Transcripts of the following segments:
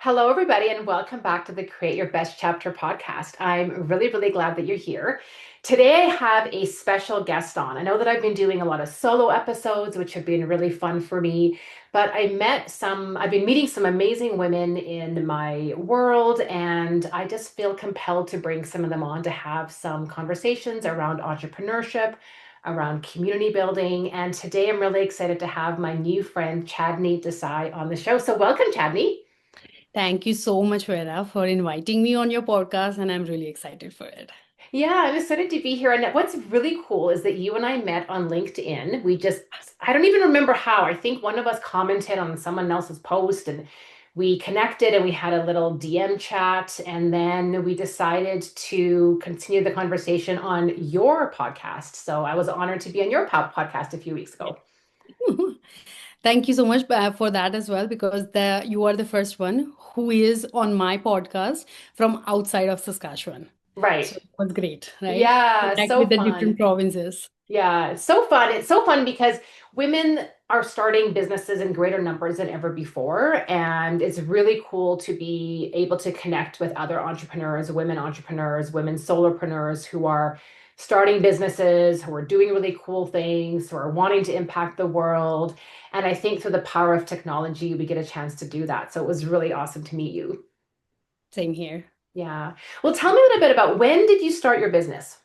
Hello, everybody, and welcome back to the Create Your Best Chapter podcast. I'm really, really glad that you're here. Today, I have a special guest on. I know that I've been doing a lot of solo episodes, which have been really fun for me, but I've been meeting some amazing women in my world, and I just feel compelled to bring some of them on to have some conversations around entrepreneurship, around community building. And today, I'm really excited to have my new friend, Chandni Desai, on the show. So, welcome, Chandni. Thank you so much, Vera, for inviting me on your podcast, and I'm really excited for it. Yeah, I'm excited to be here. And what's really cool is that you and I met on LinkedIn. I don't even remember how. I think one of us commented on someone else's post and we connected and we had a little DM chat. And then we decided to continue the conversation on your podcast. So I was honored to be on your podcast a few weeks ago. Thank you so much for that as well, because you are the first one who is on my podcast from outside of Saskatchewan. Right. So it was great, right? Yeah, Connect so with the fun. different provinces. Yeah, it's so fun. It's so fun because women are starting businesses in greater numbers than ever before. And it's really cool to be able to connect with other entrepreneurs, women solopreneurs who are starting businesses, who are doing really cool things, who are wanting to impact the world. And I think through the power of technology, we get a chance to do that. So it was really awesome to meet you. Same here. Yeah. Well, tell me a little bit about when did you start your business?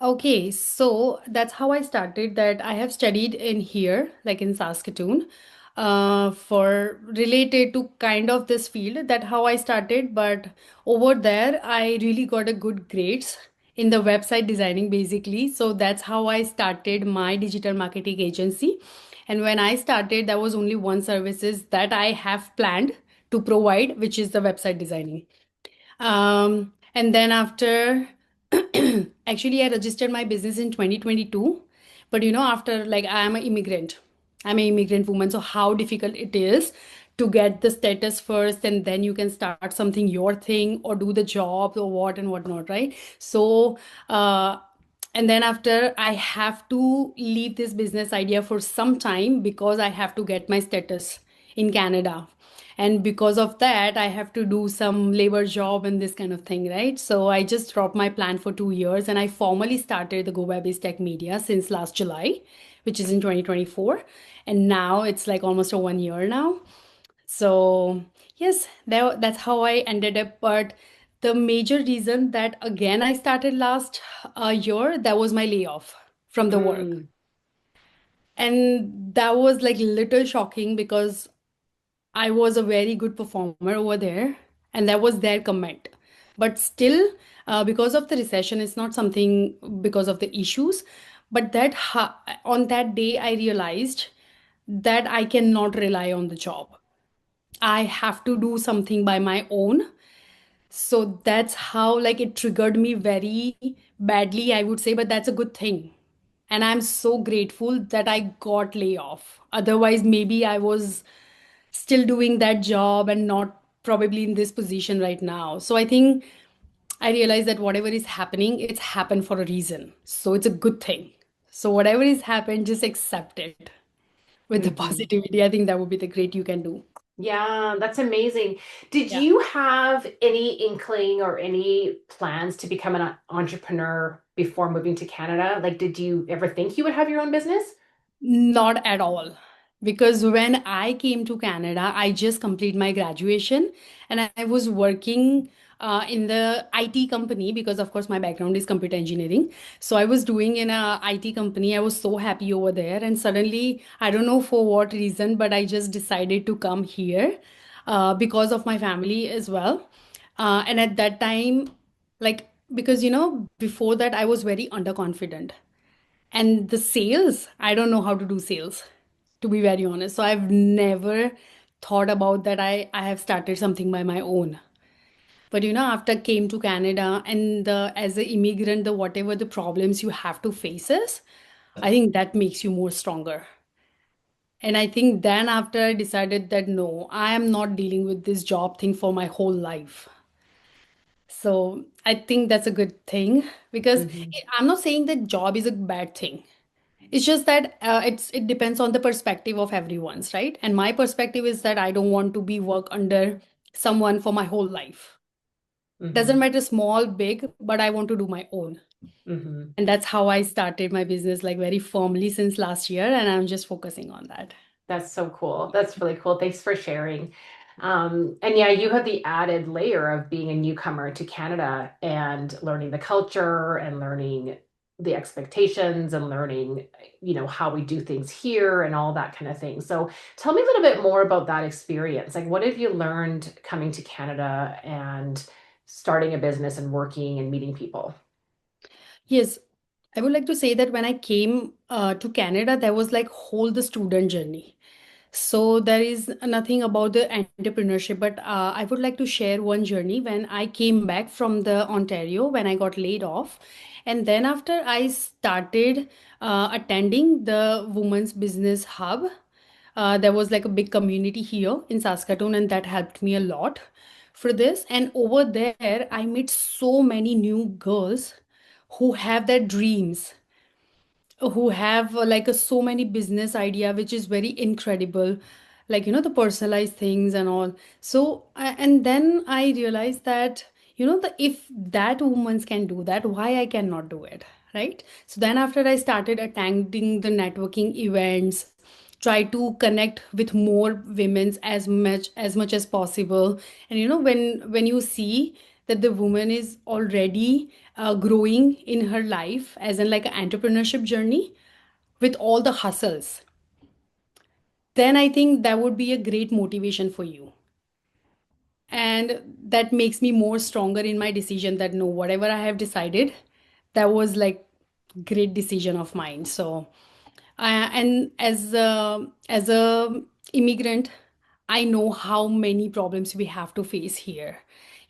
Okay, so that's how I started. That I have studied in here, like in Saskatoon, for related to kind of this field. That how I started. But over there, I really got a good grades in the website designing, basically. So that's how I started my digital marketing agency. And when I started, there was only one services that I have planned to provide, which is the website designing. And then after, actually, I registered my business in 2022. But after like I'm an immigrant woman. So how difficult it is to get the status first, and then you can start something your thing or do the job or what and whatnot, right? So, and then after I have to leave this business idea for some time because I have to get my status in Canada, and because of that I have to do some labor job and this kind of thing, right? So I just dropped my plan for 2 years, and I formally started the Go Web is Tech Media since last July, which is in 2024, and now it's like almost a 1 year now. So yes, that's how I ended up. But the major reason that again I started last year, that was my layoff from the work. Mm, And that was like little shocking because I was a very good performer over there, and that was their comment. But still, because of the recession, it's not something because of the issues. But on that day, I realized that I cannot rely on the job. I have to do something by my own. So that's how like it triggered me very badly, I would say, but that's a good thing. And I'm so grateful that I got laid off. Otherwise, maybe I was still doing that job and not probably in this position right now. So I think I realized that whatever is happening, it's happened for a reason. So it's a good thing. So whatever is happened, just accept it with the mhm. positivity. I think that would be the great you can do. Yeah, that's amazing. Did Yeah. you have any inkling or any plans to become an entrepreneur before moving to Canada? Like, did you ever think you would have your own business? Not at all. Because when I came to Canada, I just completed my graduation, and I was working in the IT company because, of course, my background is computer engineering. So I was doing in a IT company. I was so happy over there. And suddenly, I don't know for what reason, but I just decided to come here because of my family as well. And at that time, like, because, before that, I was very underconfident. And the sales, I don't know how to do sales, to be very honest. So I've never thought about that I have started something by my own. But after came to Canada, and as an immigrant, the whatever the problems you have to faces, I think that makes you more stronger. And I think then after I decided that no, I am not dealing with this job thing for my whole life. So I think that's a good thing, because Hmm. I'm not saying that job is a bad thing. It's just that it depends on the perspective of everyone's, right? And my perspective is that I don't want to be work under someone for my whole life. Doesn't Hmm. matter small, big, but I want to do my own. Hmm. And that's how I started my business like very firmly since last year, and I'm just focusing on that. That's so cool. That's really cool. Thanks for sharing. And yeah, you have the added layer of being a newcomer to Canada and learning the culture and learning the expectations and learning, how we do things here and all that kind of thing. So tell me a little bit more about that experience. Like, what have you learned coming to Canada and starting a business and working and meeting people? Yes, I would like to say that when I came to Canada, there was like whole the student journey. So there is nothing about the entrepreneurship, but I would like to share one journey when I came back from the Ontario when I got laid off, and then after I started attending the Women's Business Hub. There was like a big community here in Saskatoon, and that helped me a lot for this. And over there, I met so many new girls who have their dreams, who have like so many business idea, which is very incredible, like the personalized things and all. So and then I realized that if that woman can do that, why I cannot do it, right? So then after I started attending the networking events, try to connect with more women as much as possible. And when you see that the woman is already growing in her life as in like an entrepreneurship journey with all the hustles, then I think that would be a great motivation for you. And that makes me more stronger in my decision that no, whatever I have decided, that was like great decision of mine. So and as a immigrant, I know how many problems we have to face here,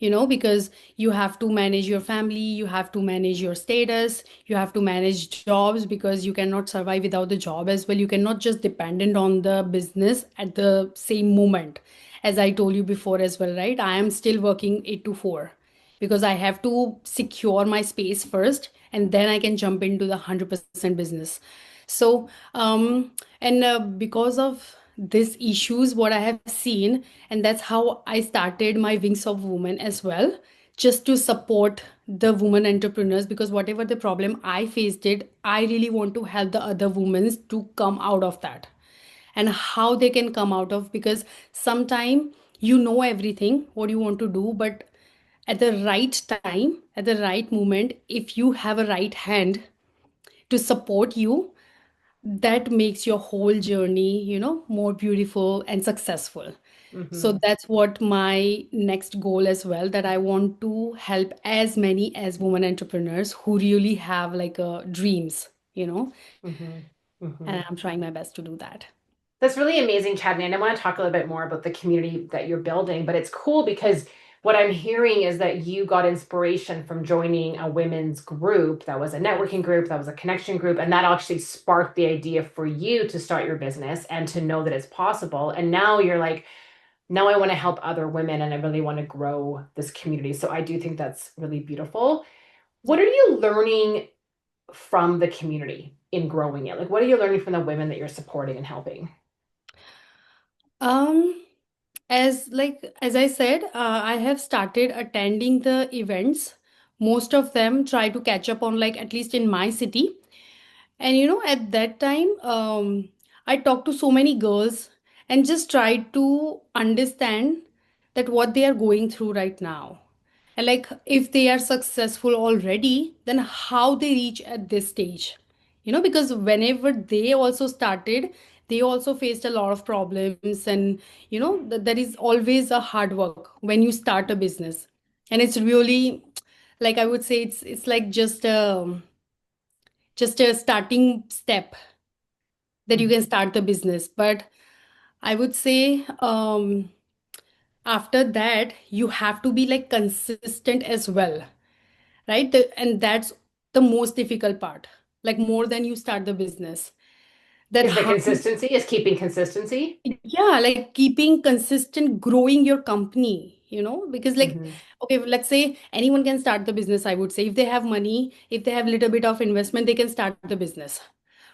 because you have to manage your family, you have to manage your status, you have to manage jobs because you cannot survive without the job as well. You cannot just dependent on the business at the same moment. As I told you before as well, right? I am still working 8 to 4 because I have to secure my space first, and then I can jump into the 100% business. So, and because of these issues, what I have seen, and that's how I started my Wings of Women as well, just to support the women entrepreneurs, because whatever the problem I faced it, I really want to help the other women to come out of that, and how they can come out of, because sometime you know everything what you want to do, but at the right time, at the right moment, if you have a right hand to support you, that makes your whole journey more beautiful and successful. So Hmm. that's what my next goal as well, that I want to help as many as women entrepreneurs who really have like dreams, Hmm. Hmm. and I'm trying my best to do that. That's really amazing, Chadney. And I want to talk a little bit more about the community that you're building, but it's cool because what I'm hearing is that you got inspiration from joining a women's group that was a networking group, that was a connection group, and that actually sparked the idea for you to start your business and to know that it's possible. And now you're like, now I want to help other women and I really want to grow this community. So I do think that's really beautiful. What are you learning from the community in growing it? Like, what are you learning from the women that you're supporting and helping? um as I said, I have started attending the events. Most of them try to catch up on, like, at least in my city. And at that time, I talked to so many girls and just tried to understand that what they are going through right now. And like if they are successful already, then how they reach at this stage. Because whenever they also started, they also faced a lot of problems. And there is always a hard work when you start a business. And it's really, like, I would say it's like just a starting step that you can start the business. But I would say, after that you have to be like consistent as well, right? And that's the most difficult part, like more than you start the business, that Is the how. consistency, is keeping consistency? Yeah, like keeping consistent, growing your company, because like, Hmm. okay, let's say anyone can start the business. I would say if they have money, if they have little bit of investment, they can start the business.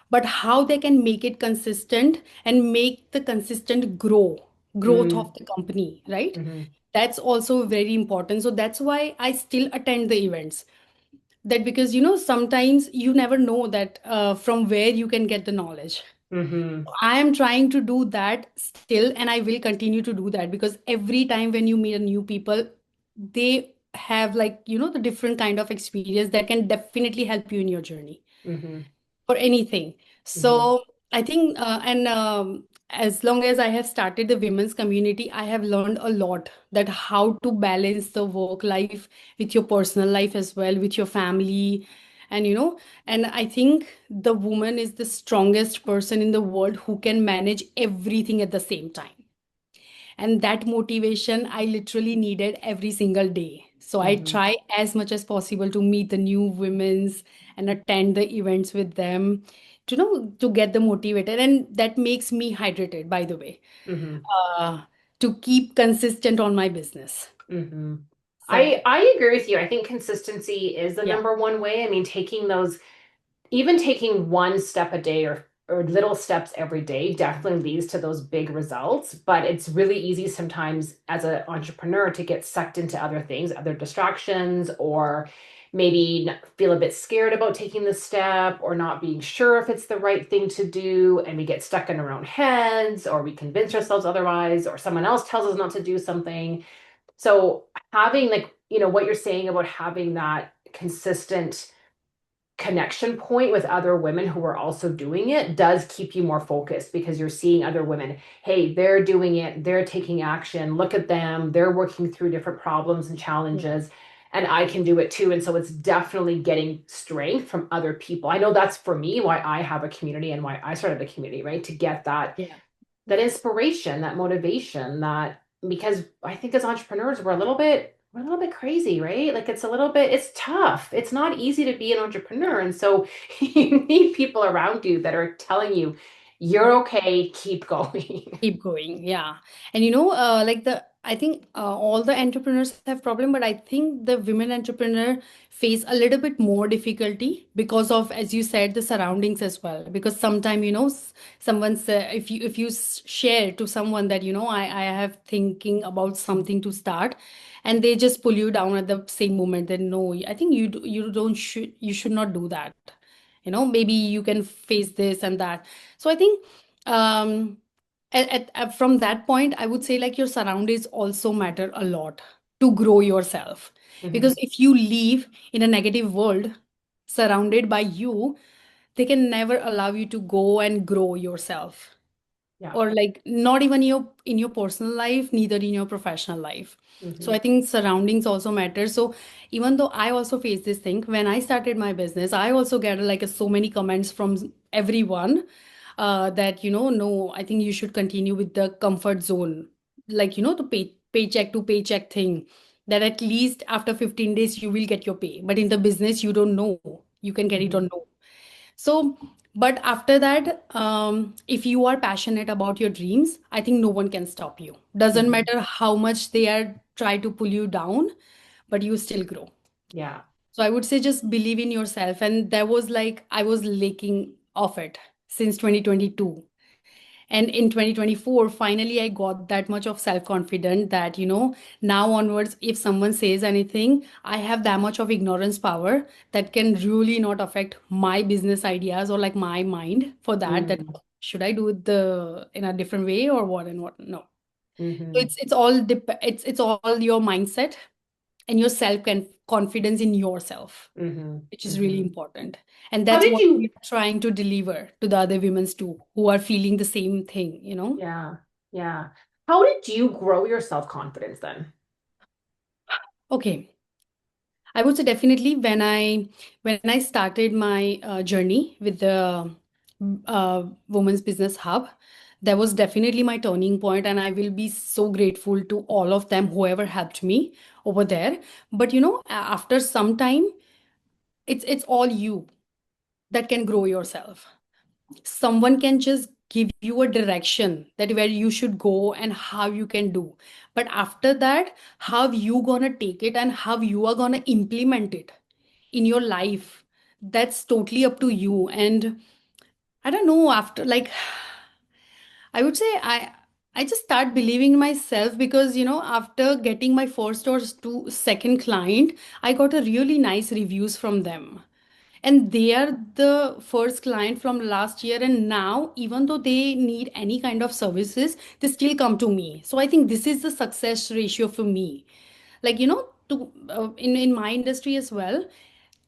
But how they can make it consistent and make the consistent growth of Mm. the company, right? Hmm. that's also very important. So that's why I still attend the events. That because sometimes you never know that from where you can get the knowledge. Mm-hmm. I am trying to do that still, and I will continue to do that because every time when you meet a new people, they have like, the different kind of experience that can definitely help you in your journey Mm-hmm. or anything. Mm-hmm. So I think, and as long as I have started the women's community, I have learned a lot that how to balance the work life with your personal life as well, with your family. And and I think the woman is the strongest person in the world who can manage everything at the same time. And that motivation I literally needed every single day. So I Mm-hmm. try as much as possible to meet the new women's and attend the events with them to get them motivated. And that makes me hydrated, by the way, Mm-hmm. uh, to keep consistent on my business. Mm-hmm. I So I agree with you. I think consistency is the yeah, number one way. I mean, taking those, even taking one step a day or little steps every day definitely leads to those big results. But it's really easy sometimes as an entrepreneur to get sucked into other things, other distractions, or maybe feel a bit scared about taking the step or not being sure if it's the right thing to do. And we get stuck in our own heads, or we convince ourselves otherwise, or someone else tells us not to do something. So having, like, what you're saying about having that consistent connection point with other women who are also doing it does keep you more focused, because you're seeing other women, hey, they're doing it, they're taking action, look at them, they're working through different problems and yeah, challenges, and I can do it too. And so it's definitely getting strength from other people. I know that's for me why I have a community and why I started a community, right? To get yeah, that inspiration, that motivation, that, because I think as entrepreneurs we're a little bit crazy, right? Like it's tough. It's not easy to be an entrepreneur. And so you need people around you that are telling you you're okay, keep going. keep going. Yeah. And like I think all the entrepreneurs have problem, but I think the women entrepreneur face a little bit more difficulty because of, as you said, the surroundings as well. Because sometimes someone say, if you share to someone that I have thinking about something to start, and they just pull you down at the same moment. Then no, I think you don't should you should not do that. Maybe you can face this and that. So I think um from that point, I would say like your surroundings also matter a lot to grow yourself. Because Mhm. if you live in a negative world surrounded by you, they can never allow you to go and grow yourself, Yeah. or like not even in your personal life, neither in your professional life. So I Hmm. think surroundings also matter. So even though I also face this thing when I started my business, I also get like so many comments from everyone that no, I think you should continue with the comfort zone, like the paycheck to paycheck thing, that at least after 15 days you will get your pay, but in the business you don't know, you can get it or Hmm. no. So, but after that, if you are passionate about your dreams, I think no one can stop you. Doesn't Hmm. matter how much they are try to pull you down, but you still grow. Yeah. So I would say just believe in yourself. And that was like I was lacking of it since 2022. And in 2024, finally, I got that much of self confidence that, now onwards, if someone says anything, I have that much of ignorance power that can really not affect my business ideas or like my mind for that Hmm. should I do it in a different way or what and what? No. So Hmm. it's all your mindset and your confidence in yourself, Hmm. which is really Hmm. important. And How that's did what we you? are trying to deliver to the other women too, who are feeling the same thing. Yeah. Yeah. How did you grow your self-confidence then? Okay. I would say definitely when I started my journey with the Women's Business Hub, that was definitely my turning point, and I will be so grateful to all of them, whoever helped me over there. But after some time, it's all you that can grow yourself. Someone can just give you a direction that where you should go and how you can do, but after that, how you gonna take it and how you are gonna implement it in your life, that's totally up to you. And I don't know, after like I would say I just start believing in myself because, after getting my first or second client, I got a really nice reviews from them. And they are the first client from last year. And now, even though they need any kind of services, they still come to me. So I think this is the success ratio for me. Like, in my industry as well,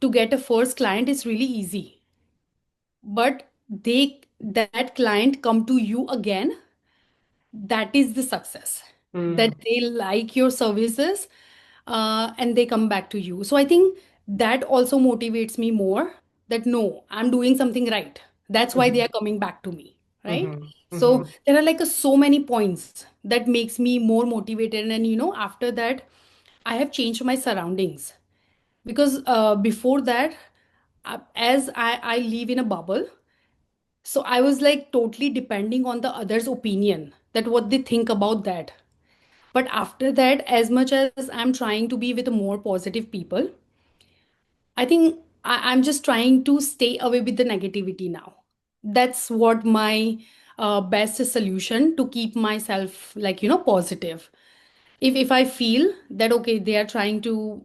to get a first client is really easy. But that client come to you again, that is the success, that Mm, they like your services, and they come back to you. So I think that also motivates me more, that no, I'm doing something right, that's why they mhm, are coming back to me, right? mhm, So mhm, there are like so many points that makes me more motivated. And after that, I have changed my surroundings, because before that, as I live in a bubble, so I was like totally depending on the other's opinion, that what they think about that. But after that, as much as I'm trying to be with more positive people, I think I'm just trying to stay away with the negativity now. That's what my best solution to keep myself, like, positive. If I feel that okay, they are trying to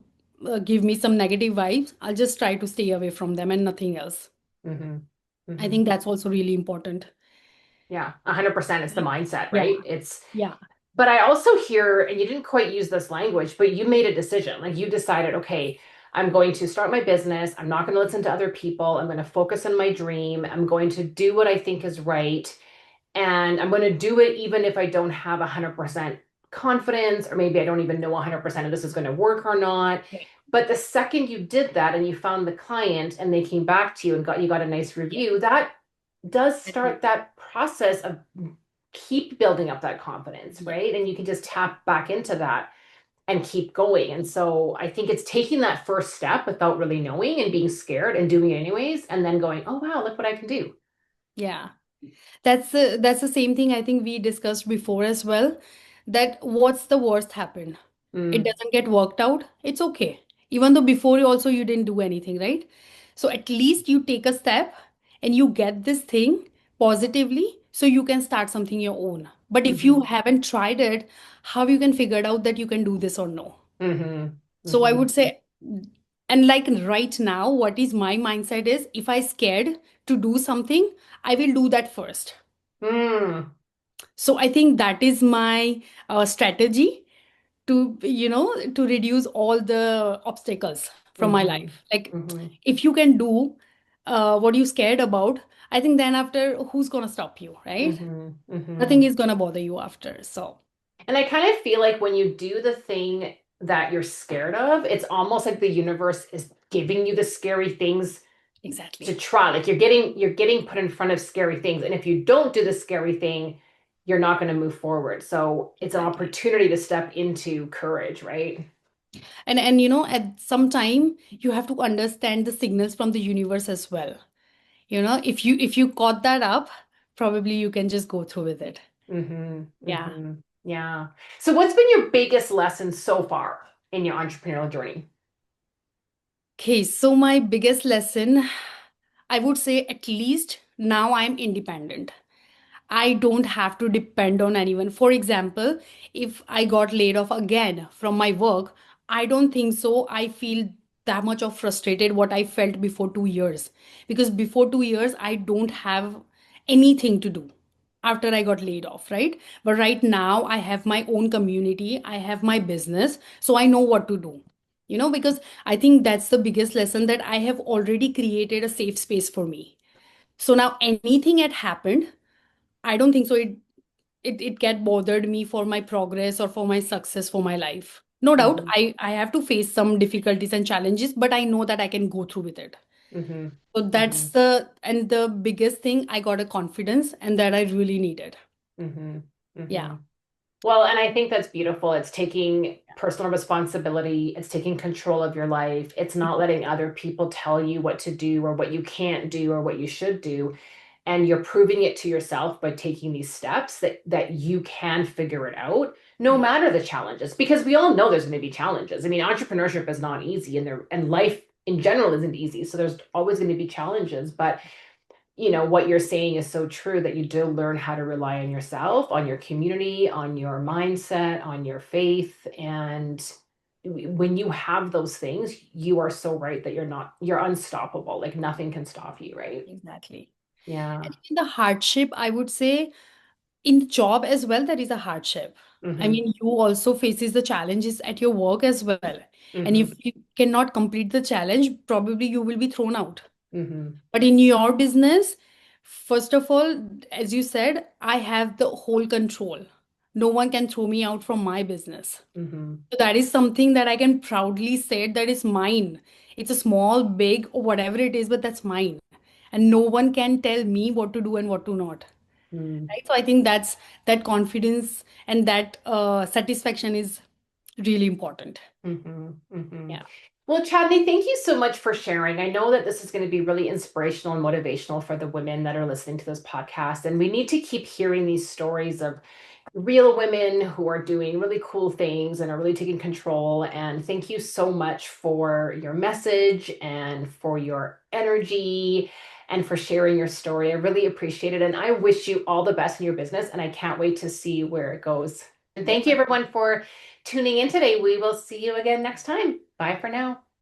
give me some negative vibes, I'll just try to stay away from them and nothing else. mhm, I mhm. think that's also really important. Yeah, 100%. It's the mindset, Yeah. right? It's, Yeah. but I also hear, and you didn't quite use this language, but you made a decision. Like you decided, okay, I'm going to start my business. I'm not going to listen to other people. I'm going to focus on my dream. I'm going to do what I think is right. And I'm going to do it even if I don't have 100% confidence, or maybe I don't even know 100% of this is going to work or not. Right. But the second you did that and you found the client and they came back to you and got a nice Yeah. review, that does Definitely. start that process of keep building up that confidence, Yeah. right? And you can just tap back into that and keep going. And so I think it's taking that first step without really knowing and being scared and doing it anyways, and then going, oh wow, look what I can do. Yeah. That's the same thing I think we discussed before as well. That what's the worst happen? It Mm, doesn't get worked out. It's okay. Even though before also you didn't do anything, right? So at least you take a step and you get this thing positively so you can start something your own. But if you mm-hmm, haven't tried it, how you can figure it out that you can do this or no? mm-hmm, So I mm-hmm, would say, and like right now, what is my mindset is if I scared to do something, I will do that first. mm, So I think that is my strategy to, to reduce all the obstacles from my mm-hmm, life. Like mm-hmm, if you can do what you scared about, I think then after who's gonna stop you, right? mm-hmm, mm-hmm. Nothing is gonna bother you after. So And I kind of feel like when you do the thing that you're scared of, it's almost like the universe is giving you the scary things to exactly. try. Like you're getting put in front of scary things. And if you don't do the scary thing, you're not going to move forward. So it's an Exactly. opportunity to step into courage, right? And at some time you have to understand the signals from the universe as well. If you caught that up, probably you can just go through with it. Mm-hmm. Yeah. Mm-hmm. Yeah. So what's been your biggest lesson so far in your entrepreneurial journey? Okay, so my biggest lesson, I would say at least now I'm independent. I don't have to depend on anyone. For example, if I got laid off again from my work, I don't think so. I feel that much of frustrated what I felt before 2 years. Because before 2 years, I don't have anything to do after I got laid off, right? But right now, I have my own community, I have my business, so I know what to do. Because I think that's the biggest lesson, that I have already created a safe space for me. So now anything had happened, I don't think so it get bothered me for my progress or for my success for my life. No doubt, Mm-hmm. I have to face some difficulties and challenges, but I know that I can go through with it. Mm-hmm. So Mm-hmm. the biggest thing, I got a confidence and that I really needed. Mm-hmm. Yeah. Mm-hmm. Well, and I think that's beautiful. It's taking personal responsibility, it's taking control of your life. It's not letting other people tell you what to do or what you can't do or what you should do. And you're proving it to yourself by taking these steps that you can figure it out no Right. matter the challenges, because we all know there's going to be challenges. I mean, entrepreneurship is not easy, and life in general isn't easy. So there's always going to be challenges, but what you're saying is so true that you do learn how to rely on yourself, on your community, on your mindset, on your faith. And when you have those things, you are so right that you're unstoppable. Like nothing can stop you, right? Exactly. Yeah. And in the hardship, I would say in the job as well, there is a hardship. I Mm-hmm. mean, you also faces the challenges at your work as well. And Mm-hmm. if you cannot complete the challenge, probably you will be thrown out. Mm-hmm. But in your business, first of all, as you said, I have the whole control. No one can throw me out from my business. Mm-hmm. So that is something that I can proudly say that is mine. It's a small, big, or whatever it is, but that's mine. And no one can tell me what to do and what to not. Mm-hmm. Right? So I think that's that confidence and that satisfaction is really important. Mm-hmm. Mm-hmm. Yeah. Well, Chandni, thank you so much for sharing. I know that this is going to be really inspirational and motivational for the women that are listening to this podcast. And we need to keep hearing these stories of real women who are doing really cool things and are really taking control. And thank you so much for your message and for your energy and for sharing your story. I really appreciate it. And I wish you all the best in your business. And I can't wait to see where it goes. And thank you, Yep. everyone, for tuning in today. We will see you again next time. Bye for now.